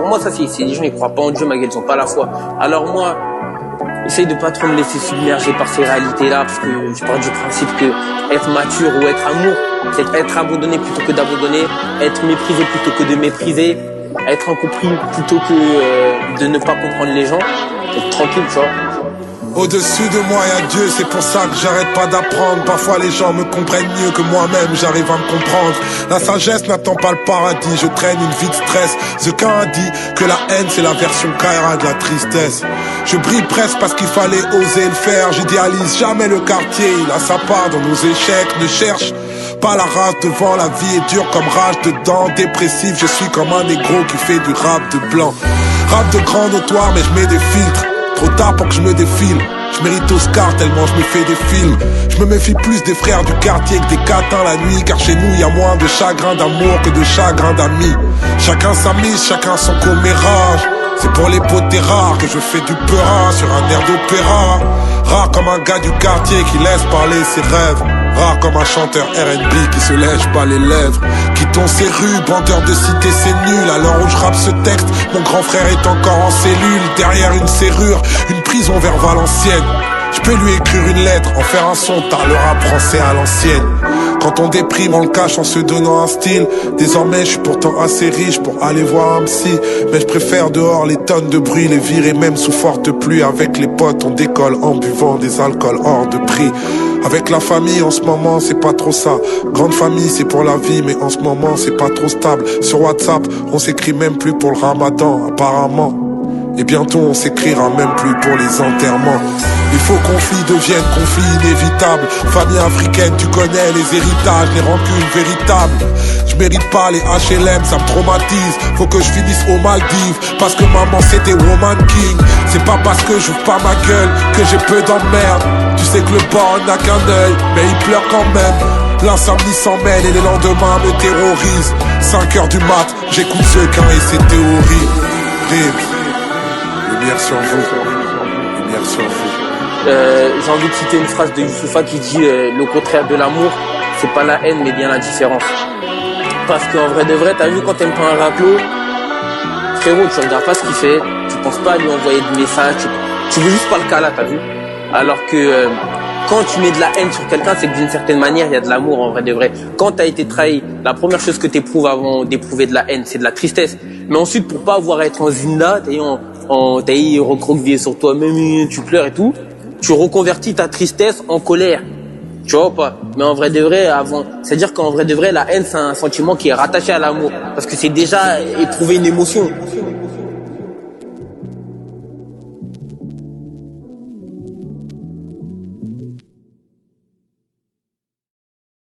Pour moi, ça, c'est des gens, ils croient pas en Dieu, malgré qu'ils ont pas la foi. Alors moi, essaye de pas trop me laisser submerger par ces réalités-là, parce que je pars du principe que être mature ou être amour, c'est être abandonné plutôt que d'abandonner, être méprisé plutôt que de mépriser, être incompris plutôt que de ne pas comprendre les gens, être tranquille, tu vois. Au-dessus de moi y a Dieu, c'est pour ça que j'arrête pas d'apprendre. Parfois les gens me comprennent mieux que moi-même, j'arrive à me comprendre. La sagesse n'attend pas le paradis, je traîne une vie de stress. Zequin a dit que la haine c'est la version Kaira de la tristesse. Je brille presque parce qu'il fallait oser le faire. J'idéalise jamais le quartier, il a sa part dans nos échecs. Ne cherche pas la race devant, la vie est dure comme rage dedans. Dépressif, je suis comme un négro qui fait du rap de blanc. Rap de grand notoire mais je mets des filtres. Trop tard pour que je me défile. Je mérite Oscar tellement je me fais des films. Je me méfie plus des frères du quartier que des catins la nuit. Car chez nous y a moins de chagrin d'amour que de chagrin d'amis. Chacun sa mise, chacun son commérage. C'est pour les potes rares que je fais du peurat sur un air d'opéra. Rare comme un gars du quartier qui laisse parler ses rêves. Rare comme un chanteur R&B qui se lèche pas les lèvres. Quittons ces rues, bandeurs de cité c'est nul. À l'heure où je rappe ce texte, mon grand frère est encore en cellule. Derrière une serrure, une prison vers Valenciennes. Je peux lui écrire une lettre, en faire un son, tard le rap français à l'ancienne. Quand on déprime, on le cache en se donnant un style. Désormais, je suis pourtant assez riche pour aller voir un psy. Mais je préfère dehors les tonnes de bruit, les virer même sous forte pluie. Avec les potes, on décolle en buvant des alcools hors de prix. Avec la famille, en ce moment, c'est pas trop ça. Grande famille, c'est pour la vie, mais en ce moment, c'est pas trop stable. Sur WhatsApp, on s'écrit même plus pour le ramadan, apparemment. Et bientôt on s'écrira même plus pour les enterrements. Il faut que conflit devienne conflit inévitable. Famille africaine, tu connais les héritages, les rancunes véritables. Je mérite pas les HLM, ça me traumatise. Faut que je finisse aux Maldives, parce que maman c'était Woman King. C'est pas parce que j'ouvre pas ma gueule que j'ai peu d'emmerde. Tu sais que le bord n'a qu'un œil, mais il pleure quand même. L'insomnie s'en mêle et les lendemains me terrorisent. 5 heures du mat, j'écoute Zequin et ses théories. Lumière sur vous, lumière sur vous. J'ai envie de citer une phrase de Youssoupha qui dit le contraire de l'amour, c'est pas la haine mais bien la différence. Parce qu'en vrai de vrai, t'as vu quand t'aimes pas un raclo, frérot, tu regardes pas ce qu'il fait, tu penses pas à lui envoyer de messages, tu veux juste pas le cas là, t'as vu. Alors que quand tu mets de la haine sur quelqu'un, c'est que d'une certaine manière, il y a de l'amour en vrai de vrai. Quand t'as été trahi, la première chose que t'éprouves avant d'éprouver de la haine, c'est de la tristesse. Mais ensuite, pour pas avoir à être en zinda, t'as recroquevillé sur toi-même, tu pleures et tout, tu reconvertis ta tristesse en colère. Tu vois ou pas? Mais en vrai de vrai, c'est-à-dire qu'en vrai de vrai, la haine, c'est un sentiment qui est rattaché à l'amour. Parce que c'est déjà éprouver une émotion.